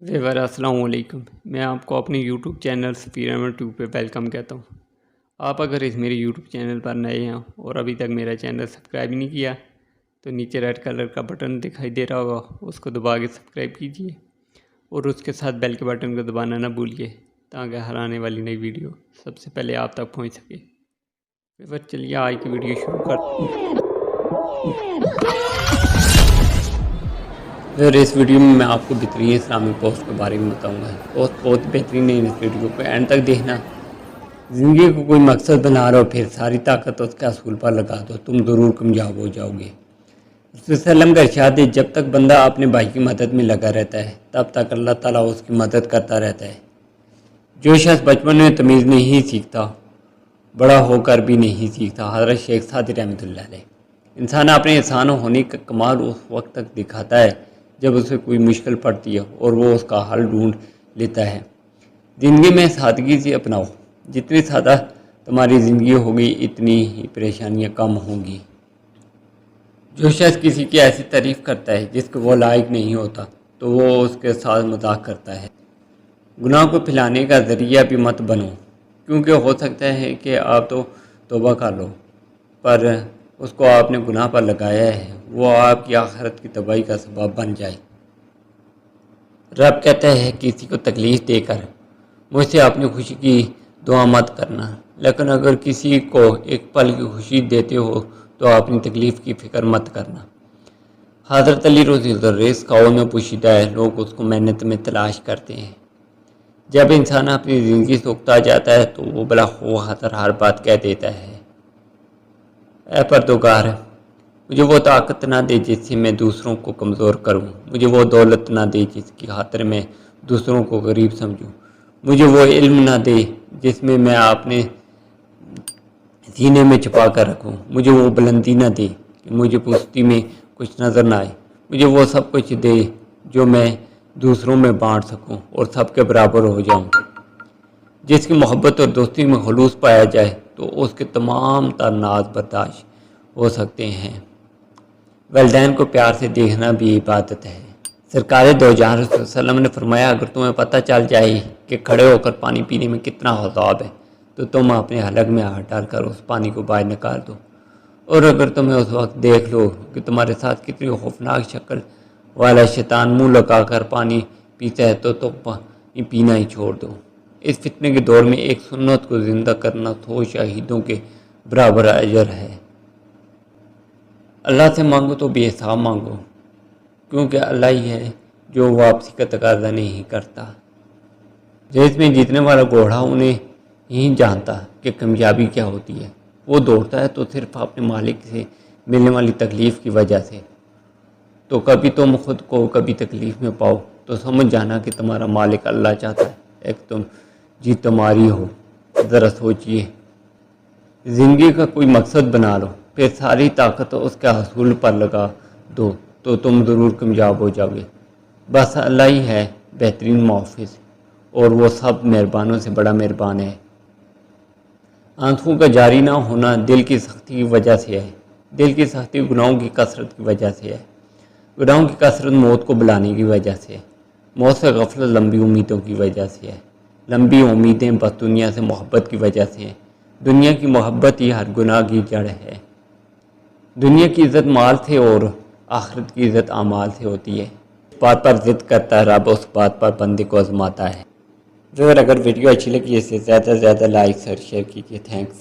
ویور السلام علیکم، میں آپ کو اپنے یوٹیوب چینل سپیرامر 2 پہ ویلکم کہتا ہوں۔ آپ اگر اس میرے یوٹیوب چینل پر نئے ہیں اور ابھی تک میرا چینل سبسکرائب نہیں کیا تو نیچے ریڈ کلر کا بٹن دکھائی دے رہا ہوگا، اس کو دبا کے سبسکرائب کیجئے اور اس کے ساتھ بیل کے بٹن کو دبانا نہ بھولیے تاکہ ہر آنے والی نئی ویڈیو سب سے پہلے آپ تک پہنچ سکے۔ ویور چلیے آج کی ویڈیو شروع کرتے ہیں۔ پھر اس ویڈیو میں آپ کو بہترین اسلامی پوسٹ کے بارے میں بتاؤں گا۔ پوسٹ بہت بہترین ہے، اس ویڈیو کو اینڈ تک دیکھنا۔ زندگی کو کوئی مقصد بنا رہو پھر ساری طاقت اس کے اصول پر لگا دو، تم ضرور کامیاب ہو جاؤ گے۔ رسول صلی اللہ علیہ وسلم کا ارشاد ہے، جب تک بندہ اپنے بھائی کی مدد میں لگا رہتا ہے تب تک اللہ تعالیٰ اس کی مدد کرتا رہتا ہے۔ جو شخص بچپن میں تمیز نہیں سیکھتا بڑا ہو کر بھی نہیں سیکھتا۔ حضرت شیخ سعدی رحمۃ اللہ علیہ۔ انسان اپنے انسان ہونے کا کمال اس وقت تک دکھاتا ہے جب اسے کوئی مشکل پڑتی ہے اور وہ اس کا حل ڈھونڈ لیتا ہے۔ زندگی میں سادگی سے اپناؤ، جتنی سادہ تمہاری زندگی ہوگی اتنی ہی پریشانیاں کم ہوں گی۔ جو شخص کسی کی ایسی تعریف کرتا ہے جس کو وہ لائق نہیں ہوتا تو وہ اس کے ساتھ مذاق کرتا ہے۔ گناہ کو پھیلانے کا ذریعہ بھی مت بنو، کیونکہ ہو سکتا ہے کہ آپ تو توبہ کر لو پر اس کو آپ نے گناہ پر لگایا ہے وہ آپ کی آخرت کی تباہی کا سبب بن جائے۔ رب کہتا ہے، کسی کو تکلیف دے کر مجھ سے اپنی خوشی کی دعا مت کرنا، لیکن اگر کسی کو ایک پل کی خوشی دیتے ہو تو اپنی تکلیف کی فکر مت کرنا۔ حضرت علی رضی اللہ عنہ ریس قول میں پوشیدہ ہے، لوگ اس کو محنت میں تلاش کرتے ہیں۔ جب انسان اپنی زندگی سے اکتا جاتا ہے تو وہ بلا خوف ہر بات کہہ دیتا ہے۔ اے پروردگار، مجھے وہ طاقت نہ دے جس سے میں دوسروں کو کمزور کروں، مجھے وہ دولت نہ دے جس کی خاطر میں دوسروں کو غریب سمجھوں، مجھے وہ علم نہ دے جس میں اپنے سینے میں چھپا کر رکھوں، مجھے وہ بلندی نہ دے کہ مجھے پستی میں کچھ نظر نہ آئے، مجھے وہ سب کچھ دے جو میں دوسروں میں بانٹ سکوں اور سب کے برابر ہو جاؤں۔ جس کی محبت اور دوستی میں خلوص پایا جائے تو اس کے تمام تر ناز برداشت ہو سکتے ہیں۔ والدین کو پیار سے دیکھنا بھی عبادت ہے۔ سرکار دو جہاں رسول صلی اللہ علیہ وسلم نے فرمایا، اگر تمہیں پتہ چل جائے کہ کھڑے ہو کر پانی پینے میں کتنا عذاب ہے تو تم اپنے حلق میں ہاتھ ڈال کر اس پانی کو باہر نکال دو، اور اگر تمہیں اس وقت دیکھ لو کہ تمہارے ساتھ کتنی خوفناک شکل والا شیطان منہ لگا کر پانی پیتا ہے تو تم پانی پینا ہی چھوڑ دو۔ اس فتنے کے دور میں ایک سنت کو زندہ کرنا 100 شہیدوں کے برابر اجر ہے۔ اللہ سے مانگو تو بے حساب مانگو، کیونکہ اللہ ہی ہے جو واپسی کا تقاضا نہیں کرتا۔ ریس میں جیتنے والا گھوڑا انہیں نہیں جانتا کہ کامیابی کیا ہوتی ہے، وہ دوڑتا ہے تو صرف اپنے مالک سے ملنے والی تکلیف کی وجہ سے۔ تو کبھی تم خود کو کبھی تکلیف میں پاؤ تو سمجھ جانا کہ تمہارا مالک اللہ چاہتا ہے کہ تم جیت تمہاری ہو۔ ذرا سوچئے، زندگی کا کوئی مقصد بنا لو پھر ساری طاقت اس کے حصول پر لگا دو تو تم ضرور کامیاب ہو جاؤ گے۔ بس اللہ ہی ہے بہترین محافظ اور وہ سب مہربانوں سے بڑا مہربان ہے۔ آنسوؤں کا جاری نہ ہونا دل کی سختی کی وجہ سے ہے، دل کی سختی گناہوں کی کثرت کی وجہ سے ہے، گناہوں کی کثرت موت کو بلانے کی وجہ سے ہے، موت سے غفلت لمبی امیدوں کی وجہ سے ہے، لمبی امیدیں بس دنیا سے محبت کی وجہ سے ہیں، دنیا کی محبت ہی ہر گناہ کی جڑ ہے۔ دنیا کی عزت مال سے اور آخرت کی عزت اعمال سے ہوتی ہے۔ اس بات پر ضد کرتا ہے رب، اس بات پر بندے کو آزماتا ہے۔ اگر ویڈیو اچھی لگی اسے زیادہ سے زیادہ لائک اور شیئر کیجیے۔ تھینکس۔